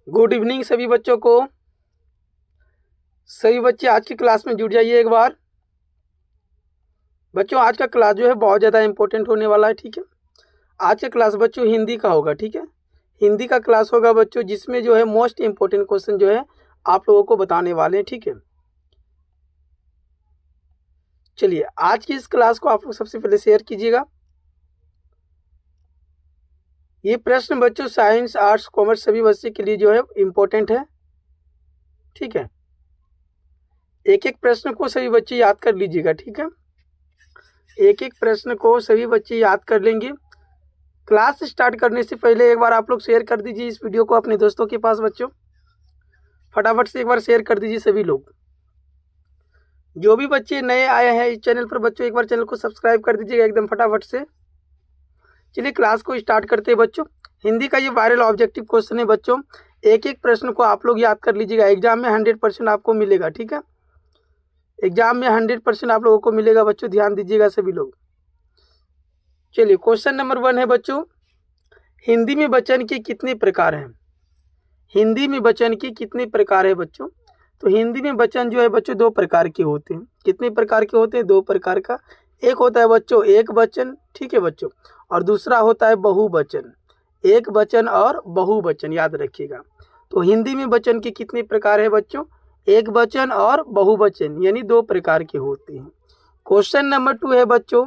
Good evening सभी बच्चों को। सभी बच्चे आज की क्लास में जुड़ जाइए एक बार। बच्चों आज का क्लास जो है बहुत ज़्यादा इंपॉर्टेंट होने वाला है। ठीक है, आज का क्लास बच्चों हिंदी का होगा। ठीक है, हिंदी का क्लास होगा बच्चों, जिसमें जो है मोस्ट इंपॉर्टेंट क्वेश्चन जो है आप लोगों को बताने वाले हैं। ठीक है, चलिए आज की इस क्लास को आप लोग सबसे पहले शेयर कीजिएगा। ये प्रश्न बच्चों साइंस, आर्ट्स, कॉमर्स सभी बच्चे के लिए जो है इम्पोर्टेंट है। ठीक है, एक एक प्रश्न को सभी बच्चे याद कर लीजिएगा। ठीक है, एक एक प्रश्न को सभी बच्चे याद कर लेंगे। क्लास स्टार्ट करने से पहले एक बार आप लोग शेयर कर दीजिए इस वीडियो को अपने दोस्तों के पास। बच्चों फटाफट से एक बार शेयर कर दीजिए सभी लोग। जो भी बच्चे नए आए हैं इस चैनल पर बच्चों, एक बार चैनल को सब्सक्राइब कर दीजिएगा एकदम फटाफट से। चलिए क्लास को स्टार्ट करते हैं बच्चों। हिंदी का ये वायरल ऑब्जेक्टिव क्वेश्चन है बच्चों। एक एक प्रश्न को आप लोग याद कर लीजिएगा। एग्जाम में 100% आपको मिलेगा। ठीक है, एग्जाम में 100% आप लोगों को मिलेगा बच्चों, ध्यान दीजिएगा सभी लोग। चलिए क्वेश्चन नंबर 1 है बच्चों, हिंदी में वचन के कितने प्रकार हैं? हिंदी में वचन के कितने प्रकार है बच्चों? तो हिंदी में वचन जो है बच्चों 2 प्रकार के होते हैं। कितने प्रकार के होते हैं? 2 प्रकार का। एक होता है बच्चों एक वचन, ठीक है बच्चों, और दूसरा होता है बहुवचन। एक वचन और बहुवचन, याद रखिएगा। तो हिंदी में वचन के कितने प्रकार है बच्चों? एक वचन और बहुवचन, यानी 2 प्रकार के होते हैं। क्वेश्चन नंबर 2 है बच्चों,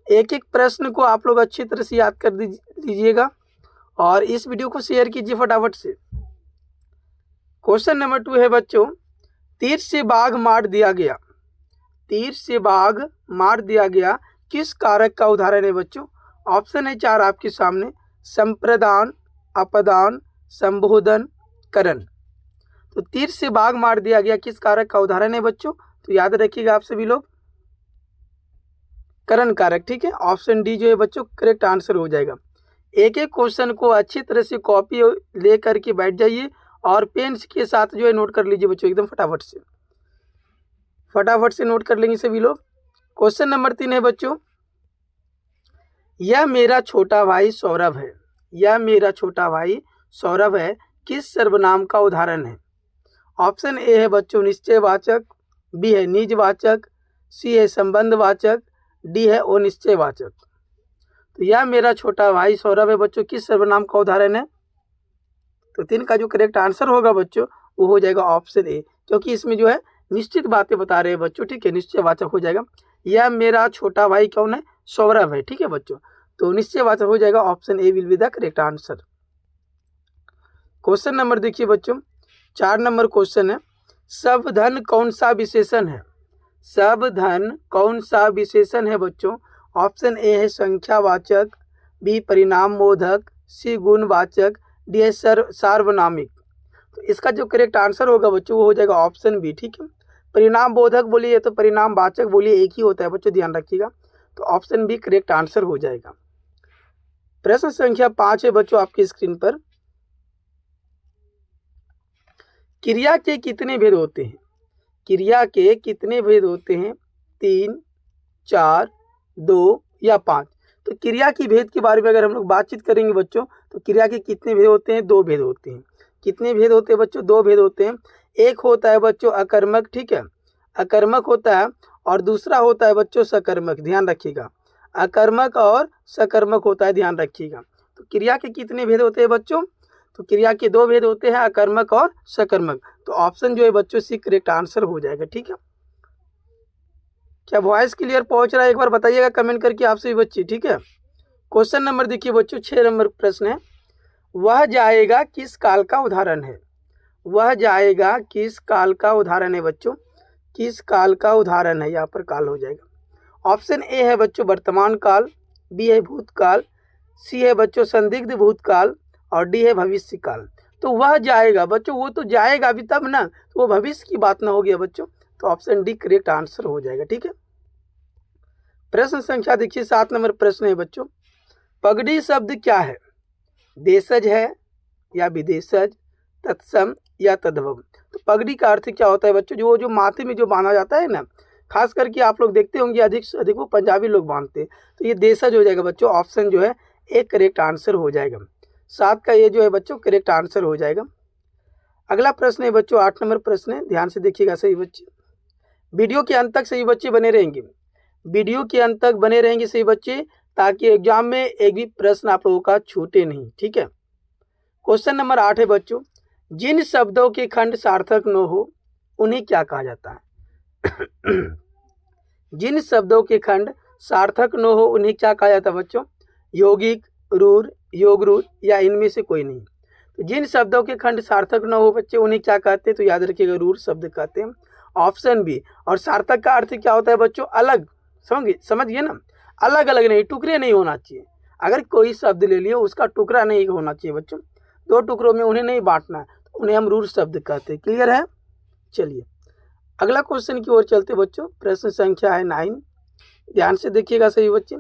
एक एक प्रश्न को आप लोग अच्छी तरह से याद कर लीजिएगा और इस वीडियो को शेयर कीजिए फटाफट से। क्वेश्चन नंबर 2 है बच्चों, तीर से बाघ मार दिया गया। तीर से बाघ मार दिया गया किस कारक का उदाहरण है बच्चों? ऑप्शन है 4 आपके सामने, संप्रदान, अपदान, संबोधन, करण। तो तीर से बाघ मार दिया गया किस कारक का उदाहरण है बच्चों? तो याद रखिएगा आप सभी लोग, करण कारक। ठीक है, ऑप्शन डी जो है बच्चों करेक्ट आंसर हो जाएगा। एक एक क्वेश्चन को अच्छी तरह से कॉपी ले करके बैठ जाइए और पेन के साथ जो है नोट कर लीजिए बच्चों, एकदम फटाफट से। फटाफट से नोट कर लेंगे सभी लोग। क्वेश्चन नंबर 3 है बच्चों, यह मेरा छोटा भाई सौरभ है। यह मेरा छोटा भाई सौरभ है किस सर्वनाम का उदाहरण है? ऑप्शन ए है बच्चों निश्चयवाचक, बी है निजवाचक, सी है संबंधवाचक, डी है अनिश्चयवाचक। तो यह मेरा छोटा भाई सौरभ है बच्चों किस सर्वनाम का उदाहरण है? तो 3 का जो करेक्ट आंसर होगा बच्चों वो हो जाएगा ऑप्शन ए, क्योंकि इसमें जो है निश्चित बातें बता रहे हैं बच्चों। ठीक है, निश्चयवाचक हो जाएगा। यह मेरा छोटा भाई कौन है? सौरभ है। ठीक है बच्चों, तो निश्चयवाचक हो जाएगा, option A will be the correct answer. Question number देखिए बच्चों, 4 नंबर क्वेश्चन है, सब धन कौन सा विशेषण है? सब धन कौन सा विशेषण है बच्चों? ऑप्शन ए है संख्यावाचक, बी परिणाम बोधक, सी गुणवाचक, डी है सार्वनामिक। तो इसका जो करेक्ट आंसर होगा बच्चों वो हो जाएगा ऑप्शन बी। ठीक है, परिणाम बोधक बोलिए तो परिणाम वाचक बोलिए, एक ही होता है बच्चों, ध्यान रखिएगा। तो ऑप्शन बी करेक्ट आंसर हो जाएगा। प्रश्न संख्या 5 है बच्चों आपकी स्क्रीन पर, क्रिया के कितने भेद होते हैं? क्रिया के कितने भेद होते हैं? 3, 4, 2 या 5? तो क्रिया की भेद के बारे में अगर हम लोग बातचीत करेंगे बच्चों, तो क्रिया के कितने भेद होते हैं? 2 भेद होते हैं। कितने भेद होते हैं बच्चों? 2 भेद होते हैं। एक होता है बच्चों अकर्मक, ठीक है, अकर्मक होता है, और दूसरा होता है बच्चों सकर्मक, ध्यान रखिएगा। अकर्मक और सकर्मक होता है, ध्यान रखिएगा। तो क्रिया के कितने भेद होते हैं बच्चों? तो क्रिया के 2 भेद होते हैं, अकर्मक और सकर्मक। तो ऑप्शन जो है बच्चों सी करेक्ट आंसर हो जाएगा। ठीक है, क्या वॉइस क्लियर पहुंच रहा है? एक बार बताइएगा कमेंट करके आप सभी बच्चे। ठीक है, क्वेश्चन नंबर देखिए बच्चों, 6 नंबर प्रश्न है, वह जाएगा किस काल का उदाहरण है? वह जाएगा किस काल का उदाहरण है बच्चों? किस काल का उदाहरण है? यहाँ पर काल हो जाएगा। ऑप्शन ए है बच्चों वर्तमान काल, बी है भूतकाल, सी है बच्चों संदिग्ध भूतकाल, और डी है भविष्य काल। तो वह जाएगा बच्चों, वो तो जाएगा अभी तब ना, तो वो भविष्य की बात ना हो गया बच्चों। तो ऑप्शन डी करेक्ट आंसर हो जाएगा। ठीक है, प्रश्न संख्या देखिए 7 नंबर प्रश्न है बच्चों, पगड़ी शब्द क्या है? देशज है या विदेशज, तत्सम या तद्भव? तो पगड़ी का अर्थ क्या होता है बच्चों? जो माथे में जो बांधा जाता है ना, खास करके आप लोग देखते होंगे अधिक से अधिक वो पंजाबी लोग बांधते हैं। तो ये देशज हो जाएगा बच्चों, ऑप्शन जो है एक करेक्ट आंसर हो जाएगा। 7 का ये जो है बच्चों करेक्ट आंसर हो जाएगा। अगला प्रश्न है बच्चों 8 नंबर प्रश्न है, ध्यान से देखिएगा सही बच्चे। वीडियो के अंत तक सही बच्चे बने रहेंगे, वीडियो के अंत तक बने रहेंगे सही बच्चे, ताकि एग्जाम में एक भी प्रश्न आप लोगों का छूटे नहीं, ठीक है। क्वेश्चन नंबर 8 है बच्चों, जिन शब्दों के खंड सार्थक न हो उन्हें क्या कहा जाता है? जिन शब्दों के खंड सार्थक न हो उन्हें क्या कहा जाता है बच्चों? यौगिक, रूढ़, योगरूढ़ या इनमें से कोई नहीं। तो जिन शब्दों के खंड सार्थक न हो बच्चे उन्हें क्या कहते हैं? तो याद रखिएगा रूढ़ शब्द कहते हैं। Option B. और सार्थक का अर्थ क्या होता है बच्चों? अलग। समझ गए ना, अलग अलग नहीं, टुकड़े नहीं होना चाहिए। अगर कोई शब्द ले लियो उसका टुकड़ा नहीं होना चाहिए बच्चों, 2 टुकड़ों में उन्हें नहीं बांटना है, तो उन्हें हम रूढ़ शब्द कहते हैं। क्लियर है? चलिए अगला क्वेश्चन की ओर चलते बच्चों। प्रश्न संख्या है 9, ध्यान से देखिएगा सही बच्चे।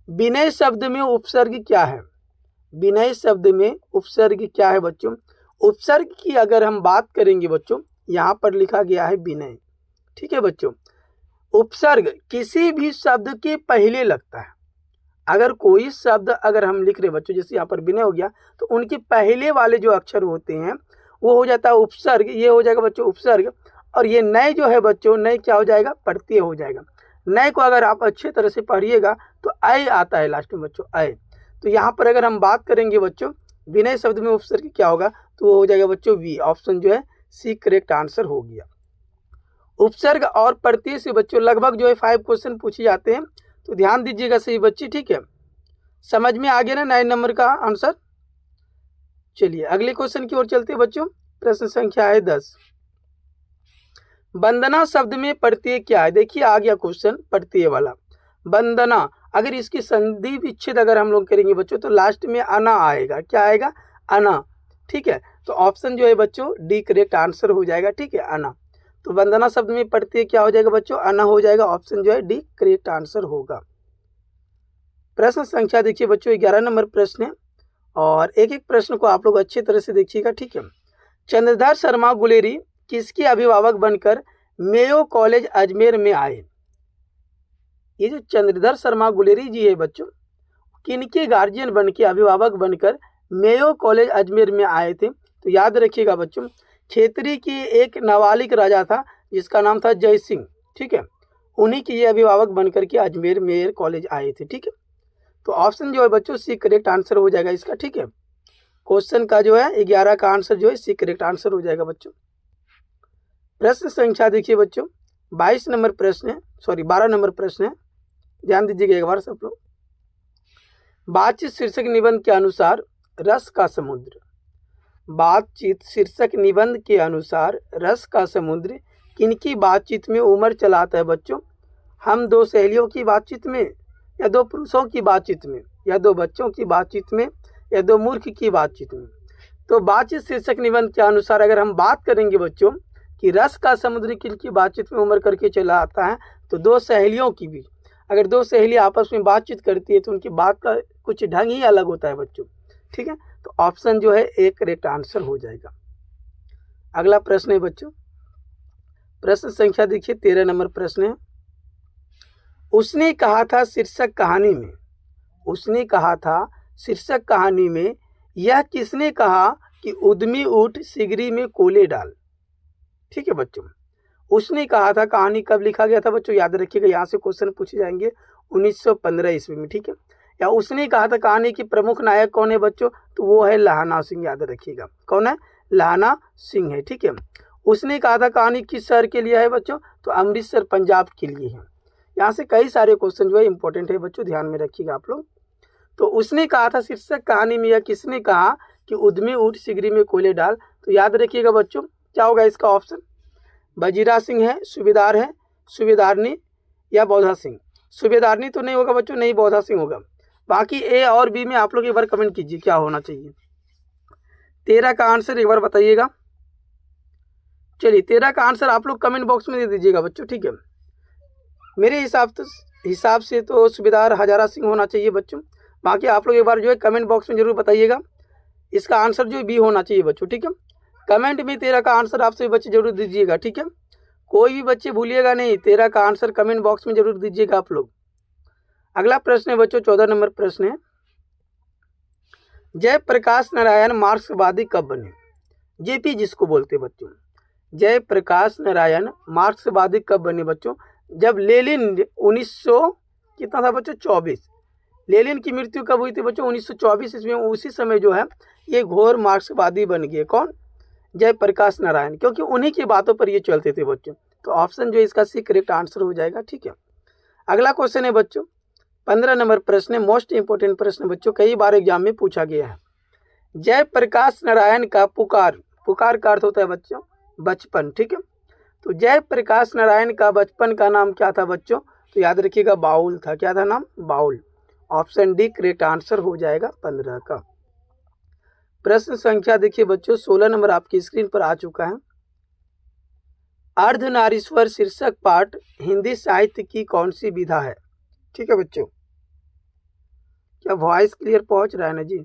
विनय शब्द में उपसर्ग क्या है? विनय शब्द में उपसर्ग क्या है बच्चों? उपसर्ग की अगर हम बात करेंगे बच्चों, यहाँ पर लिखा गया है विनय, ठीक है बच्चों। उपसर्ग किसी भी शब्द के पहले लगता है। अगर कोई शब्द अगर हम लिख रहे बच्चों, जैसे यहाँ पर विनय हो गया, तो उनके पहले वाले जो अक्षर होते हैं वो हो जाता है उपसर्ग, ये हो जाएगा बच्चों उपसर्ग। और ये नय जो है बच्चों, नय क्या हो जाएगा? प्रत्यय हो जाएगा। नय को अगर आप अच्छे तरह से पढ़िएगा तो अय आता है लास्ट में बच्चों, अय। तो यहाँ पर अगर हम बात करेंगे बच्चों विनय शब्द में उपसर्ग क्या होगा, तो वो हो जाएगा बच्चों वी। ऑप्शन जो है सी करेक्ट आंसर हो गया। उपसर्ग और प्रत्यय से बच्चों लगभग जो है 5 क्वेश्चन पूछे जाते हैं, तो ध्यान दीजिएगा सही बच्चे, ठीक है। समझ में आ गया ना 9 नंबर का आंसर? चलिए अगले क्वेश्चन की ओर चलते हैं बच्चों। प्रश्न संख्या है 10, वंदना शब्द में प्रत्यय क्या है? देखिए आ गया क्वेश्चन प्रत्यय वाला। वंदना, अगर इसकी संधि विच्छेद अगर हम लोग करेंगे बच्चों, तो लास्ट में अना आएगा। क्या आएगा? अना, ठीक है। तो ऑप्शन जो है बच्चों डी करेक्ट आंसर हो जाएगा, ठीक है, अना। तो वंदना शब्द में प्रत्यय क्या हो जाएगा बच्चों? अना हो जाएगा। ऑप्शन जो है डी करेक्ट आंसर होगा। प्रश्न संख्या देखिए बच्चों 11 नंबर प्रश्न है, और एक एक प्रश्न को आप लोग अच्छी तरह से देखिएगा, ठीक है। चंद्रधर शर्मा गुलेरी किसके अभिभावक बनकर मेयो कॉलेज अजमेर में आए? ये जो चंद्रधर शर्मा गुलेरी जी है बच्चों, किनके गार्जियन बनके, अभिभावक बनकर मेयो कॉलेज अजमेर में आए थे? तो याद रखिएगा बच्चों, खेतरी की एक नाबालिग राजा था जिसका नाम था जय सिंह, ठीक है। उन्हीं के ये अभिभावक बनकर के अजमेर मेयर कॉलेज आए थे, ठीक है। तो ऑप्शन जो है बच्चों सी करेक्ट आंसर हो जाएगा इसका, ठीक है। क्वेश्चन का जो है 11 का आंसर जो है सी करेक्ट आंसर हो जाएगा बच्चों। प्रश्न संख्या देखिए बच्चों 22 नंबर प्रश्न है, 12 नंबर प्रश्न है, ध्यान दीजिएगा एक बार सब लोग। बातचीत शीर्षक निबंध के अनुसार रस का समुद्र, बातचीत शीर्षक निबंध के अनुसार रस का समुद्र किनकी बातचीत में उमड़ चलाता है बच्चों? हम 2 सहेलियों की बातचीत में, या 2 पुरुषों की बातचीत में, या 2 बच्चों की बातचीत में, या 2 मूर्ख की बातचीत में? तो बातचीत शीर्षक निबंध के अनुसार अगर हम बात करेंगे बच्चों कि रस का समुद्र किनकी बातचीत में उमड़ करके चला आता है, तो 2 सहेलियों की भी। अगर 2 सहेली आपस में बातचीत करती है तो उनकी बात का कुछ ढंग ही अलग होता है बच्चों, ठीक है। तो ऑप्शन जो है एक करेक्ट आंसर हो जाएगा। अगला प्रश्न है बच्चों, प्रश्न संख्या देखिए 13 नंबर प्रश्न है। उसने कहा था शीर्षक कहानी में, उसने कहा था शीर्षक कहानी में यह किसने कहा कि उद्यमी ऊँट सिगरी में कोले डाल? ठीक है बच्चों, उसने कहा था कहानी कब लिखा गया था बच्चों? याद रखिएगा, यहाँ से क्वेश्चन पूछे जाएंगे 1915 ईस्वी में, ठीक है। या उसने कहा था कहानी की प्रमुख नायक कौन है बच्चों? तो वो है लहाना सिंह, याद रखिएगा कौन है? लहाना सिंह है, ठीक है। उसने कहा था कहानी किस शहर के लिए है बच्चों? तो अमृतसर पंजाब के लिए है। यहाँ से कई सारे क्वेश्चन जो है इंपॉर्टेंट है बच्चों, ध्यान में रखिएगा आप लोग। तो उसने कहा था शीर्षक कहानी में या किसने कहा कि उद्यमी ऊँट सिगरी में कोयले डाल? तो याद रखिएगा बच्चों क्या होगा इसका ऑप्शन? वजीरा सिंह है, सूबेदार है, सूबेदारनी या बौधा सिंह? सूबेदारनी तो नहीं होगा बच्चों, नहीं बौधा सिंह होगा। बाकी ए और बी में आप लोग एक बार कमेंट कीजिए क्या होना चाहिए। 13 का आंसर एक बार बताइएगा। चलिए 13 का आंसर आप लोग कमेंट बॉक्स में दे दीजिएगा बच्चों, ठीक है। मेरे हिसाब से तो सूबेदार हजारा सिंह होना चाहिए बच्चों। बाकी आप लोग एक बार जो है कमेंट बॉक्स में जरूर बताइएगा, इसका आंसर जो बी होना चाहिए बच्चों, ठीक है। कमेंट में 13 का आंसर आप सभी बच्चे जरूर दीजिएगा, ठीक है। कोई भी बच्चे भूलिएगा नहीं, 13 का आंसर कमेंट बॉक्स में जरूर दीजिएगा आप लोग। अगला प्रश्न है बच्चों 14 नंबर प्रश्न है। जयप्रकाश नारायण मार्क्सवादी कब बने? जेपी जिसको बोलते हैं बच्चों, जयप्रकाश नारायण मार्क्सवादी कब बने बच्चों? जब लेनिन 1900 कितना था बच्चों? 24। लेनिन की मृत्यु कब हुई थी बच्चों? 1924 ईस्वी में। उसी समय जो है ये घोर मार्क्सवादी बन गए। कौन? जयप्रकाश नारायण, क्योंकि उन्हीं की बातों पर ये चलते थे बच्चों। तो ऑप्शन जो इसका सी करेक्ट आंसर हो जाएगा। ठीक है, अगला क्वेश्चन है बच्चों 15 नंबर प्रश्न है, मोस्ट इंपोर्टेंट प्रश्न बच्चों, कई बार एग्जाम में पूछा गया है। जयप्रकाश नारायण का पुकार का अर्थ होता है बच्चों बचपन। ठीक है, तो जयप्रकाश नारायण का बचपन का नाम क्या था बच्चों? तो याद रखिएगा बाउल था। क्या था नाम? Bowl. Option D correct answer हो जाएगा 15 का। प्रश्न संख्या देखिए बच्चों 16 नंबर आपकी स्क्रीन पर आ चुका है। अर्धनारीश्वर शीर्षक पाठ हिंदी साहित्य की कौन सी विधा है? ठीक है बच्चों, क्या वॉइस क्लियर पहुंच रहा है ना जी?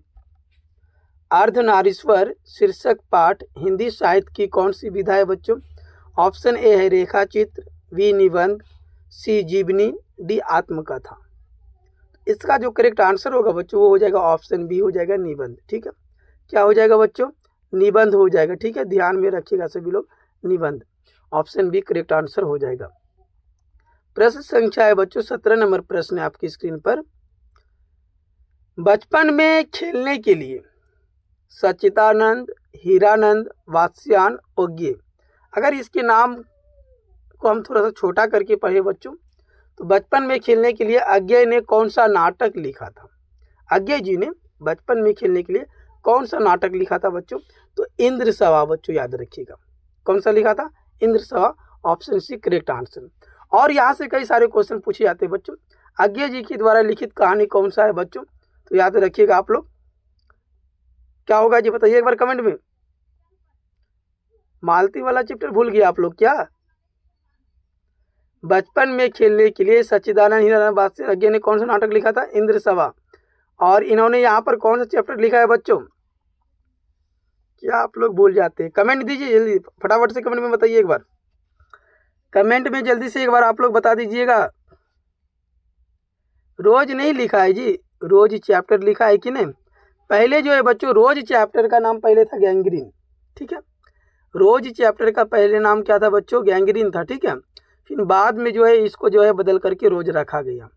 अर्धनारीश्वर शीर्षक पाठ हिंदी साहित्य की कौन सी विधा है बच्चों? ऑप्शन ए है रेखा चित्र, बी निबंध, सी जीवनी, डी आत्मकथा। इसका जो करेक्ट आंसर होगा बच्चों वो हो जाएगा ऑप्शन बी, हो जाएगा निबंध। ठीक है, क्या हो जाएगा बच्चों? निबंध हो जाएगा। ठीक है, ध्यान में रखिएगा सभी लोग, निबंध। ऑप्शन बी करेक्ट आंसर हो जाएगा। प्रश्न संख्या है बच्चों 17 नंबर प्रश्न है आपकी स्क्रीन पर। बचपन में खेलने के लिए सच्चिदानंद, हीरानंद, वात्स्यायन, ओग्य, अगर इसके नाम को हम थोड़ा सा छोटा करके पढ़े बच्चों तो बचपन में खेलने के लिए अज्ञे ने कौन सा नाटक लिखा था? अज्ञे जी ने बचपन में खेलने के लिए कौन सा नाटक लिखा था बच्चों? तो इंद्र सभा बच्चों, याद रखिएगा। कौन सा लिखा था? Indra Sabha. Option C correct answer. और यहाँ से कई सारे क्वेश्चन पूछे जाते हैं बच्चों। अज्ञे जी के द्वारा लिखित कहानी कौन सा है बच्चों? तो याद रखिएगा आप लोग, क्या होगा जी बताइए एक बार कमेंट में। मालती वाला चैप्टर भूल गए आप लोग क्या? बचपन में खेलने के लिए सच्चिदानंद, हीरानंद, वात्स्यायन, अज्ञे ने कौन सा नाटक लिखा था? इंद्र सभा। और इन्होंने यहाँ पर कौन सा चैप्टर लिखा है बच्चों? क्या आप लोग भूल जाते हैं? कमेंट दीजिए जल्दी, फटाफट से कमेंट में बताइए एक बार। कमेंट में जल्दी से एक बार आप लोग बता दीजिएगा। रोज नहीं लिखा है जी, रोज चैप्टर लिखा है कि नहीं? पहले जो है बच्चों रोज चैप्टर का नाम पहले था गैंग्रीन। ठीक है, रोज चैप्टर का पहले नाम क्या था बच्चों? गैंग्रीन था। ठीक है, फिर बाद में जो है इसको जो है बदल करके रोज रखा गया।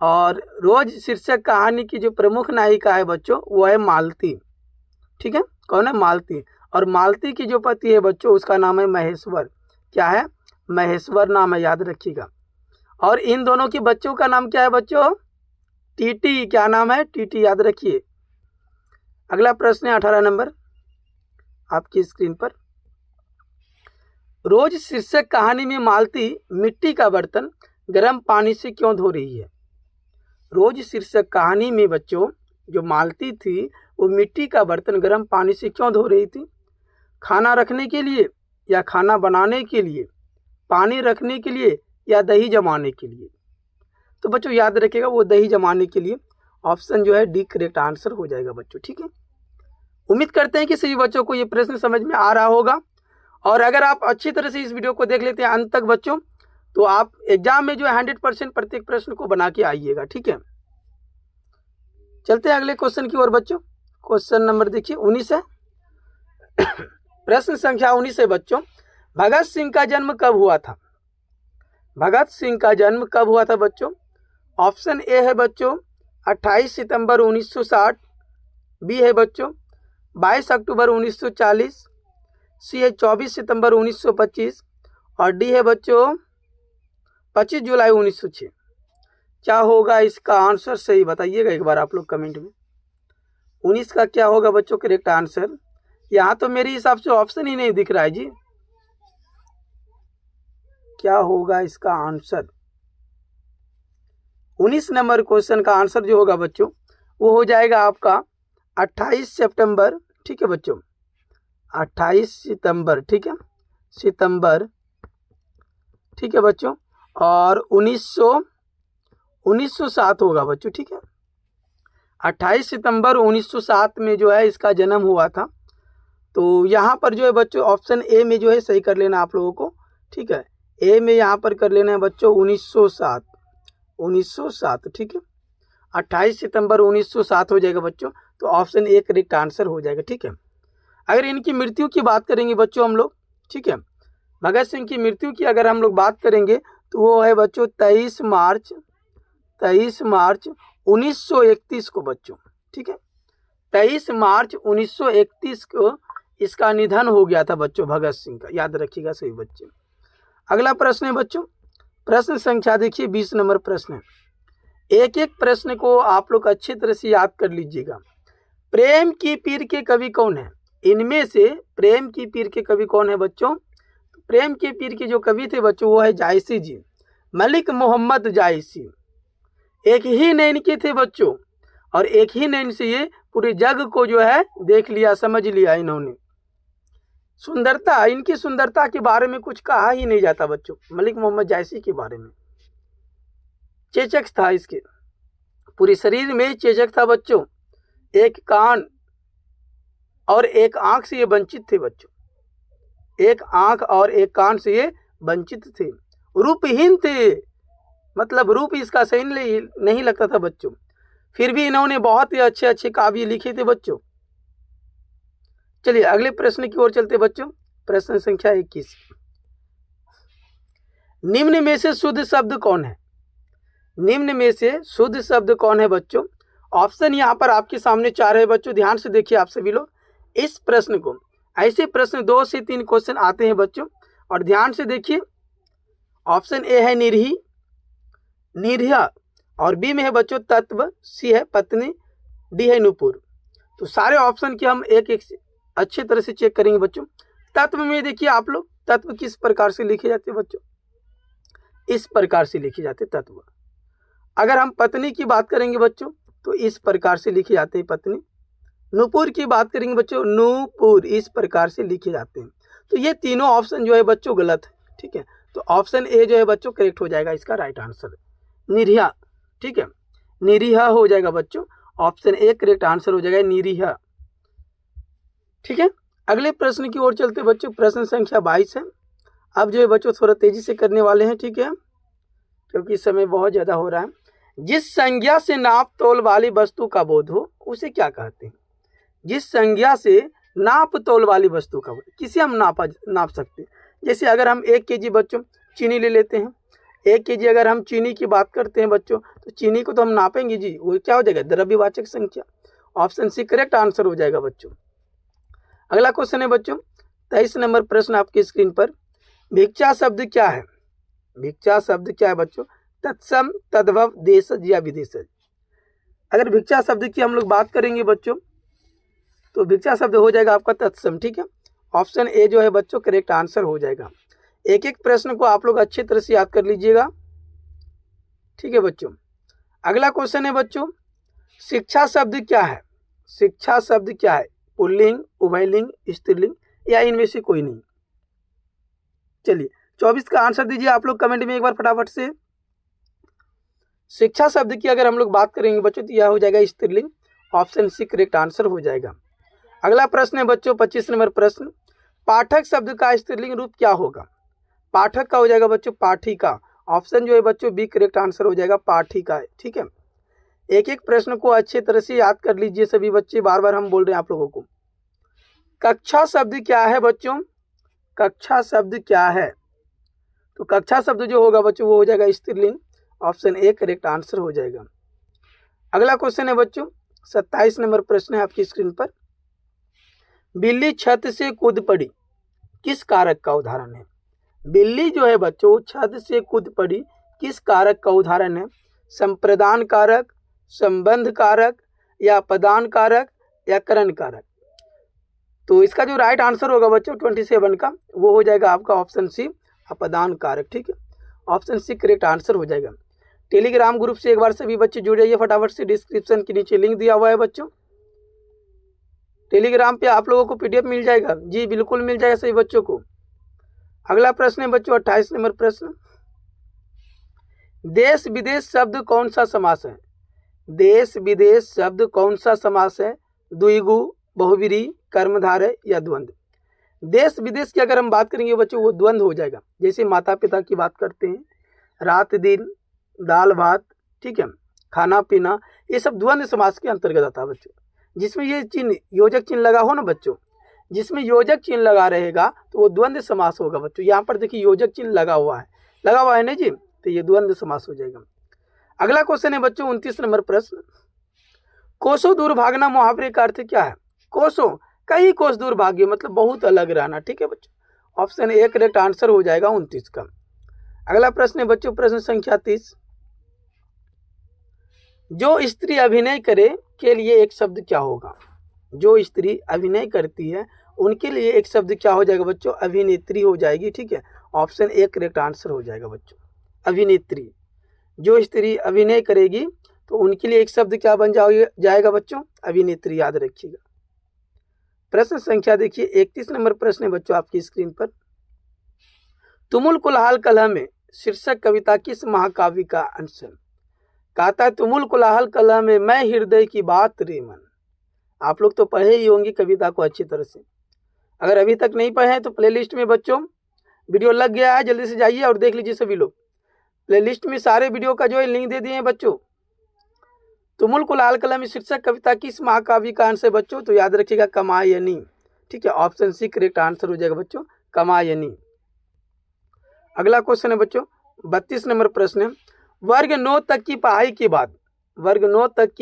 और रोज शीर्षक कहानी की जो प्रमुख नायिका है बच्चों वो है मालती। ठीक है, कौन है? मालती। और मालती की जो पति है बच्चों उसका नाम है महेश्वर। क्या है? महेश्वर नाम है, याद रखिएगा। और इन दोनों के बच्चों का नाम क्या है बच्चों? टीटी। क्या नाम है? टीटी, याद रखिए। अगला प्रश्न है 18 नंबर आपकी स्क्रीन पर। रोज शीर्षक कहानी में मालती मिट्टी का बर्तन गर्म पानी से क्यों धो रही है? रोज शीर्षक कहानी में बच्चों जो मालती थी वो मिट्टी का बर्तन गर्म पानी से क्यों धो रही थी? खाना रखने के लिए, या खाना बनाने के लिए, पानी रखने के लिए, या दही जमाने के लिए? तो बच्चों याद रखिएगा वो दही जमाने के लिए। ऑप्शन जो है डी करेक्ट आंसर हो जाएगा बच्चों। ठीक है, उम्मीद करते हैं कि सभी बच्चों को ये प्रश्न समझ में आ रहा होगा। और अगर आप अच्छी तरह से इस वीडियो को देख लेते हैं अंत तक बच्चों तो आप एग्जाम में जो है 100% प्रत्येक प्रश्न को बना के आइएगा। ठीक है, चलते हैं अगले क्वेश्चन की ओर बच्चों। क्वेश्चन नंबर देखिए 19 है। प्रश्न संख्या 19 है बच्चों। भगत सिंह का जन्म कब हुआ था? भगत सिंह का जन्म कब हुआ था बच्चों? ऑप्शन ए है बच्चों 28 सितंबर 1960, बी है बच्चों 22 अक्टूबर 1940, सी है 24 सितंबर 1925 और डी है बच्चों 25 जुलाई 1906। क्या होगा इसका आंसर? सही बताइएगा एक बार आप लोग कमेंट में। 19 का क्या होगा बच्चों करेक्ट आंसर? यहाँ तो मेरे हिसाब से ऑप्शन ही नहीं दिख रहा है जी। क्या होगा इसका आंसर? 19 नंबर क्वेश्चन का आंसर जो होगा बच्चों वो हो जाएगा आपका 28 सितंबर। ठीक है बच्चों, 28 सितंबर। ठीक है, सितंबर। ठीक है बच्चों, और 1907 होगा बच्चों। ठीक है, 28 सितंबर 1907 में जो है इसका जन्म हुआ था। तो यहाँ पर जो है बच्चों ऑप्शन ए में जो है सही कर लेना आप लोगों को। ठीक है, ए में यहाँ पर कर लेना है बच्चों 1907। ठीक है, 28 सितंबर 1907 हो जाएगा बच्चों। तो ऑप्शन ए करेक्ट आंसर हो जाएगा। ठीक है, अगर इनकी मृत्यु की बात करेंगे बच्चों हम लोग, ठीक है, भगत सिंह की मृत्यु की अगर हम लोग बात करेंगे तो वो है बच्चों 23 मार्च 1931 को बच्चों, ठीक है, 23 मार्च 1931 को इसका निधन हो गया था बच्चों भगत सिंह का, याद रखिएगा सभी बच्चे। अगला प्रश्न है बच्चों, प्रश्न संख्या देखिए 20 नंबर प्रश्न है। एक एक प्रश्न को आप लोग अच्छी तरह से याद कर लीजिएगा। प्रेम की पीर के कवि कौन है? इनमें से प्रेम की पीर के कवि कौन है बच्चों? प्रेम की पीर के जो कवि थे बच्चों वो है जायसी जी, मलिक मोहम्मद जायसी। एक ही नैन के थे बच्चों, और एक ही नैन से ये पूरे जग को जो है देख लिया, समझ लिया इन्होंने। सुंदरता, इनकी सुंदरता के बारे में कुछ कहा ही नहीं जाता बच्चों, मलिक मोहम्मद जायसी के बारे में। चेचक था इसके, पूरे शरीर में चेचक था बच्चों, एक कान और एक आंख से ये वंचित थे बच्चों, एक आंख और एक कान से ये वंचित थे, रूपहीन थे, मतलब रूप इसका सही नहीं लगता था बच्चों, फिर भी इन्होंने बहुत ही अच्छे अच्छे काव्य लिखे थे बच्चों। चलिए अगले प्रश्न की ओर चलते बच्चों, प्रश्न संख्या 21। निम्न में से शुद्ध शब्द कौन है? निम्न में से शुद्ध शब्द कौन है बच्चों? ऑप्शन यहाँ पर आपके सामने 4 है बच्चों, ध्यान से देखिए आप सभी लोग इस प्रश्न को। ऐसे प्रश्न 2 से 3 क्वेश्चन आते हैं बच्चों, और ध्यान से देखिए। ऑप्शन ए है निरही, निरहा, और बी में है बच्चों तत्व, सी है पत्नी, डी है नुपुर। तो सारे ऑप्शन के हम एक एक अच्छे तरह से चेक करेंगे बच्चों। तत्व में देखिए आप लोग, तत्व किस प्रकार से लिखे जाते हैं बच्चों? इस प्रकार से लिखे जाते तत्व। अगर हम पत्नी की बात करेंगे बच्चों तो इस प्रकार से लिखे जाते हैं पत्नी। नुपुर की बात करेंगे बच्चों, नुपुर इस प्रकार से लिखे जाते हैं। तो ये तीनों ऑप्शन जो है बच्चों गलत है, ठीक है। तो ऑप्शन ए जो है बच्चों करेक्ट हो जाएगा, इसका राइट आंसर निरिहा, ठीक है, निरिहा हो जाएगा बच्चों, ऑप्शन ए करेक्ट आंसर हो जाएगा निरिहा, ठीक है। अगले प्रश्न की ओर चलते बच्चों, प्रश्न संख्या 22 है। अब जो है बच्चों थोड़ा तेजी से करने वाले हैं, ठीक है, क्योंकि समय बहुत ज़्यादा हो रहा है। जिस संज्ञा से नाप तोल वाली वस्तु का बोध हो उसे क्या कहते हैं? जिस संज्ञा से नाप तोल वाली वस्तु का बोध, किसे हम नाप सकते हैं? जैसे अगर हम 1 kg बच्चों चीनी ले लेते हैं, 1 kg अगर हम चीनी की बात करते हैं बच्चों, तो चीनी को तो हम नापेंगे जी, वो क्या हो जाएगा? द्रव्यवाचक संख्या, ऑप्शन सी करेक्ट आंसर हो जाएगा बच्चों। अगला क्वेश्चन है बच्चों 23 नंबर प्रश्न आपकी स्क्रीन पर। भिक्षा शब्द क्या है? भिक्षा शब्द क्या है बच्चों? तत्सम, तद्भव, देशज या विदेशज। अगर भिक्षा शब्द की हम लोग बात करेंगे बच्चों तो भिक्षा शब्द हो जाएगा आपका तत्सम, ठीक है, ऑप्शन ए जो है बच्चों करेक्ट आंसर हो जाएगा। एक एक प्रश्न को आप लोग अच्छी तरह से याद कर लीजिएगा, ठीक है बच्चों। अगला क्वेश्चन है बच्चों, शिक्षा शब्द क्या है? शिक्षा शब्द क्या है? पुल्लिंग, उभयलिंग, स्त्रीलिंग या इनमें से कोई नहीं? चलिए 24 का आंसर दीजिए आप लोग कमेंट में एक बार फटाफट से। शिक्षा शब्द की अगर हम लोग बात करेंगे बच्चों तो यह हो जाएगा स्त्रीलिंग, ऑप्शन सी करेक्ट आंसर हो जाएगा। अगला प्रश्न है बच्चों 25 नंबर प्रश्न। पाठक शब्द का स्त्रीलिंग रूप क्या होगा? पाठक का हो जाएगा बच्चों पाठिका, ऑप्शन जो है बच्चों बी करेक्ट आंसर हो जाएगा, पाठिका है, ठीक है। एक एक प्रश्न को अच्छे तरह से याद कर लीजिए सभी बच्चे, बार बार हम बोल रहे हैं आप लोगों को। कक्षा शब्द क्या है बच्चों? कक्षा शब्द क्या है? तो कक्षा शब्द जो होगा बच्चों वो हो जाएगा स्त्रीलिंग, ऑप्शन ए करेक्ट आंसर हो जाएगा। अगला क्वेश्चन है बच्चों 27 नंबर प्रश्न है आपकी स्क्रीन पर। बिल्ली छत से कूद पड़ी किस कारक का उदाहरण है? बिल्ली जो है बच्चों छत से कूद पड़ी किस कारक का उदाहरण है? संप्रदान कारक, संबंध कारक या पदान कारक या करण कारक? तो इसका जो राइट आंसर होगा बच्चों 27 का वो हो जाएगा आपका ऑप्शन सी अपदान कारक, ठीक है, ऑप्शन सी करेक्ट आंसर हो जाएगा। टेलीग्राम ग्रुप से एक बार सभी बच्चे जुड़ जाइए फटाफट से, डिस्क्रिप्शन के नीचे लिंक दिया हुआ है बच्चों। टेलीग्राम पे आप लोगों को पीडीएफ मिल जाएगा, जी बिल्कुल मिल जाएगा सभी बच्चों को। अगला प्रश्न है बच्चों 28 नंबर प्रश्न। देश विदेश शब्द कौन सा समास है? देश विदेश शब्द कौन सा समास है? द्विगु, बहुव्रीहि, कर्मधारय या द्वंद्व? देश विदेश की अगर हम बात करेंगे बच्चों वो द्वंद्व हो जाएगा। जैसे माता पिता की बात करते हैं, रात दिन, दाल भात, ठीक है, खाना पीना, ये सब द्वंद्व समास के अंतर्गत आता है बच्चों। जिसमें ये चिन्ह योजक चिन्ह लगा हो ना बच्चों, जिसमें योजक चिन्ह लगा रहेगा तो वो द्वंद्व समास होगा बच्चों। यहाँ पर देखिए योजक चिन्ह लगा हुआ है ना जी, तो ये द्वंद्व समास हो जाएगा। अगला क्वेश्चन है बच्चों 29 नंबर प्रश्न, कोसों दूर भागना मुहावरे का अर्थ क्या है? कोसों कई कोस दूर भाग्य मतलब बहुत अलग रहना। ठीक है बच्चों, ऑप्शन ए करेक्ट आंसर हो जाएगा 29 का। अगला प्रश्न है बच्चों प्रश्न संख्या 30, जो स्त्री अभिनय करे के लिए एक शब्द क्या होगा? जो स्त्री अभिनय करती है उनके लिए एक शब्द क्या हो जाएगा बच्चों? अभिनेत्री हो जाएगी। ठीक है, ऑप्शन ए करेक्ट आंसर हो जाएगा बच्चों, अभिनेत्री। जो स्त्री अभिनय करेगी तो उनके लिए एक शब्द क्या बन जाएगा बच्चों? अभिनेत्री, याद रखिएगा। प्रश्न संख्या देखिए 31 नंबर प्रश्न है बच्चों आपकी स्क्रीन पर, तुमुल कुलाहल कलह में शीर्षक कविता किस महाकाव्य का अंश है? कहता है तुमुल कुलाहल कलह में मैं हृदय की बात रे मन। आप लोग तो पढ़े ही होंगे कविता को अच्छी तरह से, अगर अभी तक नहीं पढ़े हैं तो प्लेलिस्ट में बच्चों वीडियो लग गया है, जल्दी से जाइए और देख लीजिए सभी लोग। प्लेलिस्ट में सारे वीडियो का जो है लिंक दे दिए हैं बच्चों। तुमुल कुलाहल कलह में शीर्षक कविता किस महाकाव्य का अंश है बच्चों? तो याद रखिएगा कामायनी। ठीक है, ऑप्शन सी करेक्ट आंसर हो जाएगा बच्चों, कामायनी। अगला क्वेश्चन है बच्चों 32 नंबर प्रश्न है, वर्ग 9 तक की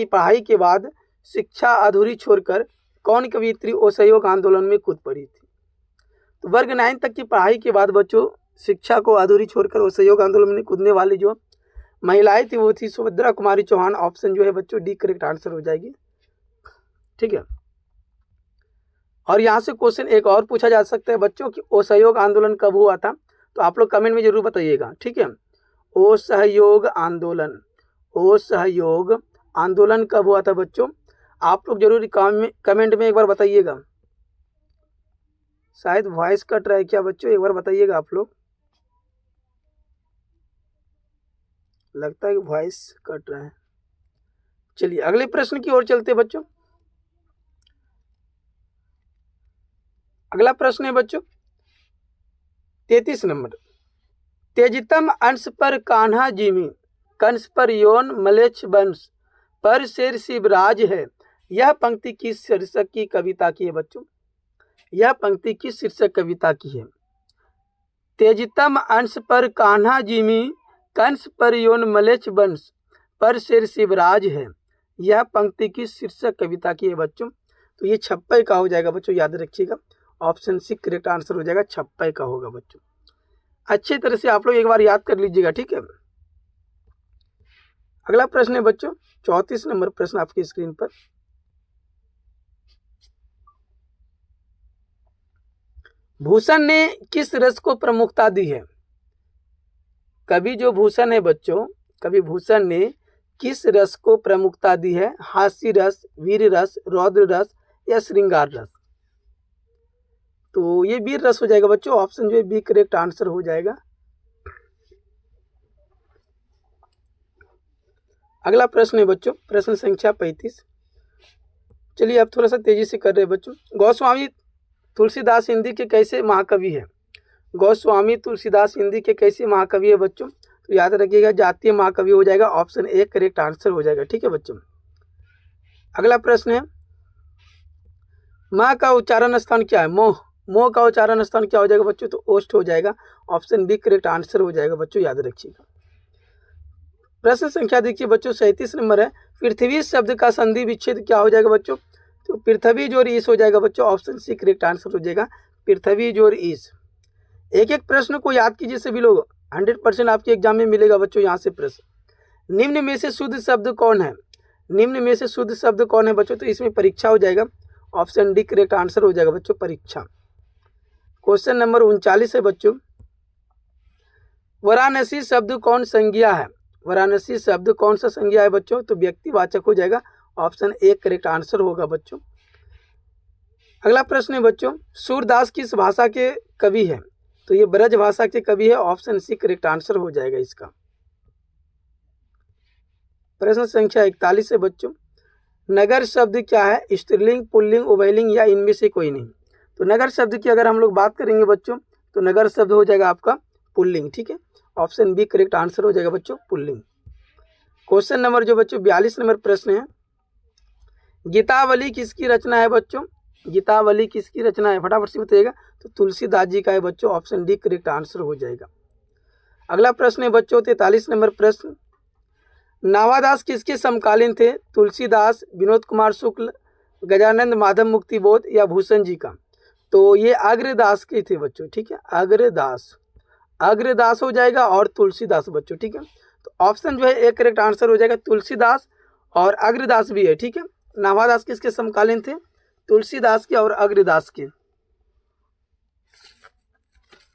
पढ़ाई के बाद शिक्षा अधूरी छोड़कर कौन कवियत्री असहयोग आंदोलन में कूद पड़ी थी? तो वर्ग 9 तक की पढ़ाई के बाद बच्चों शिक्षा को अधूरी छोड़कर असहयोग आंदोलन में कूदने वाली जो महिलाएं थी वो थी सुभद्रा कुमारी चौहान। ऑप्शन जो है बच्चों डी करेक्ट आंसर हो जाएगी। ठीक है, और यहाँ से क्वेश्चन एक और पूछा जा सकता है बच्चों कि असहयोग आंदोलन कब हुआ था? तो आप लोग कमेंट में जरूर बताइएगा। ठीक है, असहयोग आंदोलन कब हुआ था बच्चों? आप लोग जरूर कमेंट में एक बार बताइएगा। शायद वॉइस कट रहा है क्या बच्चों, एक बार बताइएगा आप लोग। लगता है कि वॉइस कट रहा है। चलिए अगले प्रश्न की ओर चलते बच्चों। अगला प्रश्न है बच्चों 33 नंबर, तेजितम अंश पर कान्हा जिमी, कंस पर यौन मलेच्छ वंश, पर शेर शिवराज है। यह पंक्ति किस शीर्षक की कविता की है बच्चों? यह पंक्ति किस शीर्षक कविता की है? तेजितम अंश पर कान्हा जिमी, कंस पर यौन मलेच्छ वंश, पर शेर शिवराज है। यह पंक्ति किस शीर्षक कविता की है बच्चों? तो ये छप्पय का हो जाएगा बच्चों, याद रखिएगा। ऑप्शन सी करेक्ट आंसर हो जाएगा, छप्पय का होगा बच्चों। अच्छी तरह से आप लोग एक बार याद कर लीजिएगा। ठीक है, अगला प्रश्न है बच्चों 34 नंबर प्रश्न आपकी स्क्रीन पर, भूषण ने किस रस को प्रमुखता दी है? कवि जो भूषण है बच्चों, कवि भूषण ने किस रस को प्रमुखता दी है? हास्य रस, वीर रस, रौद्र रस या श्रृंगार रस? तो ये वीर रस हो जाएगा बच्चों, ऑप्शन जो है बी करेक्ट आंसर हो जाएगा। अगला प्रश्न है बच्चों प्रश्न संख्या 35। चलिए अब थोड़ा सा तेजी से कर रहे हैं बच्चों। गोस्वामी तुलसीदास हिंदी के कैसे महाकवि है? गोस्वामी तुलसीदास हिंदी के कैसे महाकवि है बच्चों? तो याद रखिएगा जातीय महाकवि हो जाएगा, ऑप्शन ए करेक्ट आंसर हो जाएगा। ठीक है बच्चों, अगला प्रश्न है माँ का उच्चारण स्थान क्या है? मोह का उच्चारण स्थान क्या हो जाएगा बच्चों? तो ओष्ठ हो जाएगा, ऑप्शन बी करेक्ट आंसर हो जाएगा बच्चों, याद रखिएगा। प्रश्न संख्या देखिए बच्चों 37 नंबर है, पृथ्वी शब्द का संधि विच्छेद क्या हो जाएगा बच्चों? तो पृथ्वी जोड़ ईश हो जाएगा बच्चों, ऑप्शन सी करेक्ट आंसर हो जाएगा, पृथ्वी जोड़ ईश। एक एक प्रश्न को याद कीजिए सभी लोग, 100% आपके एग्जाम में मिलेगा बच्चों यहाँ से प्रश्न। निम्न में से शुद्ध शब्द कौन है? निम्न में से शुद्ध शब्द कौन है बच्चों? तो इसमें परीक्षा हो जाएगा, ऑप्शन डी करेक्ट आंसर हो जाएगा बच्चों, परीक्षा। क्वेश्चन नंबर 39 है बच्चों, वाराणसी शब्द कौन संज्ञा है? वाराणसी शब्द कौन सा संज्ञा है बच्चों? तो व्यक्तिवाचक हो जाएगा, ऑप्शन ए करेक्ट आंसर होगा बच्चों। अगला प्रश्न है बच्चों, सूरदास किस भाषा के कवि है? तो ये ब्रज भाषा के कवि है, ऑप्शन सी करेक्ट आंसर हो जाएगा इसका। प्रश्न संख्या 41 है बच्चों, नगर शब्द क्या है? स्त्रीलिंग, पुल्लिंग, उभयलिंग या इनमें से कोई नहीं? तो नगर शब्द की अगर हम लोग बात करेंगे बच्चों तो नगर शब्द हो जाएगा आपका पुल्लिंग। ठीक है, ऑप्शन बी करेक्ट आंसर हो जाएगा बच्चों, पुल्लिंग। क्वेश्चन नंबर जो बच्चों 42 नंबर प्रश्न है, गीतावली किसकी रचना है बच्चों? गीतावली किसकी रचना है, फटाफट से बताइएगा। तो तुलसीदास जी का है बच्चों, ऑप्शन डी करेक्ट आंसर हो जाएगा। अगला प्रश्न है बच्चों 43 नंबर प्रश्न, नावादास किसके समकालीन थे, तुलसीदास, विनोद कुमार शुक्ल, गजानंद माधव मुक्तिबोध या भूषण जी का। तो ये अग्रदास के थे बच्चों, ठीक है, अग्रदास हो जाएगा और तुलसीदास बच्चों, ठीक है। तो ऑप्शन जो है एक करेक्ट आंसर हो जाएगा, तुलसीदास और अग्रदास भी है, ठीक है। नावादास किसके समकालीन थे, तुलसीदास के और अग्रदास के।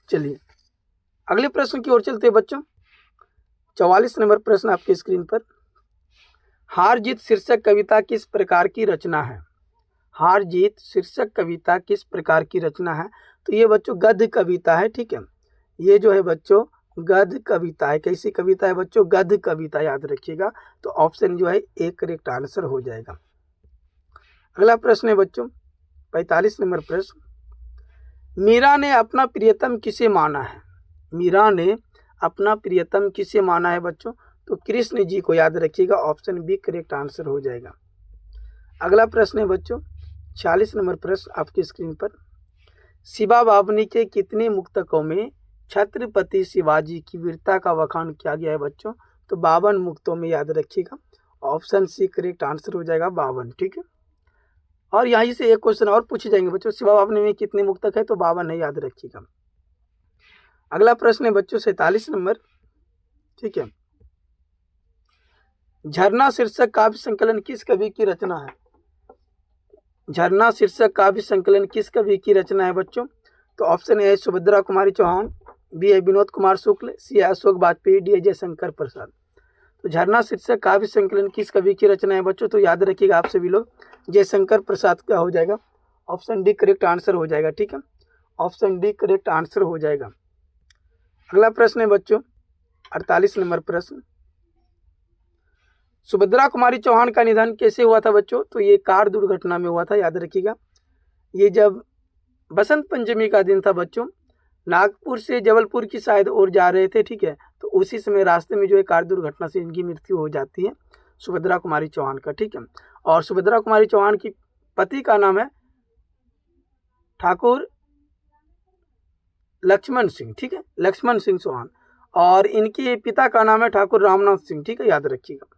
चलिए अगले प्रश्न की ओर चलते हैं बच्चों। 44 नंबर प्रश्न आपके स्क्रीन पर, हार जीत शीर्षक कविता किस प्रकार की रचना है, हार जीत शीर्षक कविता किस प्रकार की रचना है। तो ये बच्चों गद्य कविता है, ठीक है। ये जो है बच्चों गद्य कविता है। कैसी कविता है बच्चों, गद्य कविता, याद रखिएगा। तो ऑप्शन जो है एक करेक्ट आंसर हो जाएगा। अगला प्रश्न है बच्चों 45 नंबर प्रश्न, मीरा ने अपना प्रियतम किसे माना है, मीरा ने अपना प्रियतम किसे माना है बच्चों। तो कृष्ण जी को, याद रखिएगा, ऑप्शन बी करेक्ट आंसर हो जाएगा। अगला प्रश्न है बच्चों 46 नंबर प्रश्न आपकी स्क्रीन पर, शिवा बाबनी के कितने मुक्तकों में छत्रपति शिवाजी की वीरता का वखान किया गया है बच्चों। तो 52 मुक्तों में, याद रखिएगा, ऑप्शन सी करेक्ट आंसर हो जाएगा 52, ठीक है। और यहीं से एक क्वेश्चन और पूछे जाएंगे बच्चों, शिवा बाबनी में कितने मुक्तक है, तो 52 है, याद रखिएगा। अगला प्रश्न है बच्चों 47 नंबर, ठीक है, झरना शीर्षक काव्य संकलन किस कवि की रचना है, झरना शीर्षक काव्य संकलन किस कवि की रचना है बच्चों। तो option A Subhadra Kumari Chauhan, B है विनोद कुमार शुक्ल, सी है अशोक वाजपेयी, डी है जयशंकर प्रसाद। तो झरना शीर्षक काव्य संकलन किस कवि की रचना है बच्चों। तो याद रखिएगा आप सभी लोग, जयशंकर प्रसाद का हो जाएगा, ऑप्शन डी करेक्ट आंसर हो जाएगा, ठीक है, ऑप्शन डी करेक्ट आंसर हो जाएगा। अगला प्रश्न है बच्चों 48 नंबर प्रश्न, सुभद्रा कुमारी चौहान का निधन कैसे हुआ था बच्चों। तो ये कार दुर्घटना में हुआ था, याद रखिएगा। ये जब बसंत पंचमी का दिन था बच्चों, नागपुर से जबलपुर की साइड ओर जा रहे थे, ठीक है। तो उसी समय रास्ते में जो है कार दुर्घटना से इनकी मृत्यु हो जाती है, सुभद्रा कुमारी चौहान का, ठीक है। और सुभद्रा कुमारी चौहान की पति का नाम है ठाकुर लक्ष्मण सिंह, ठीक है, लक्ष्मण सिंह चौहान, और इनके पिता का नाम है ठाकुर रामनाथ सिंह, ठीक है, याद रखिएगा।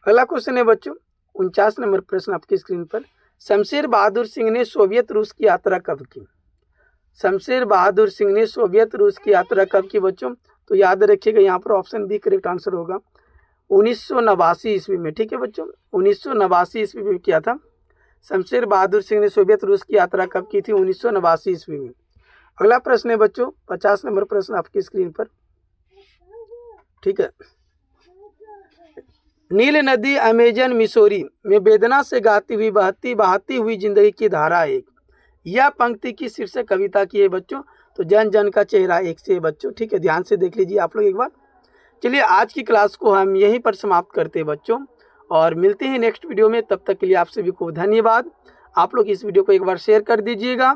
अगला क्वेश्चन है बच्चों 49 नंबर प्रश्न आपकी स्क्रीन पर, शमशेर बहादुर सिंह ने सोवियत रूस की यात्रा कब की, शमशेर बहादुर सिंह ने सोवियत रूस की यात्रा कब की बच्चों। तो याद रखिएगा यहाँ पर ऑप्शन बी करेक्ट आंसर होगा, 1989 ईस्वी में, ठीक है बच्चों, 1989 ईस्वी में किया था। शमशेर बहादुर सिंह ने सोवियत रूस की यात्रा कब की थी, 1989 ईस्वी में। अगला प्रश्न है बच्चों 50 नंबर प्रश्न आपकी स्क्रीन पर, ठीक है, नील नदी अमेजन मिसौरी में वेदना से गाती हुई बहाती हुई जिंदगी की धारा एक, यह पंक्ति की शीर्षक कविता की है बच्चों। तो जन जन का चेहरा एक से है बच्चों, ठीक है, ध्यान से देख लीजिए आप लोग एक बार। चलिए आज की क्लास को हम यहीं पर समाप्त करते हैं बच्चों, और मिलते हैं नेक्स्ट वीडियो में। तब तक के लिए आप सभी को धन्यवाद। आप लोग इस वीडियो को एक बार शेयर कर दीजिएगा,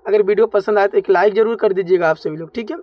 अगर वीडियो पसंद आए तो एक लाइक जरूर कर दीजिएगा आप सभी लोग, ठीक है।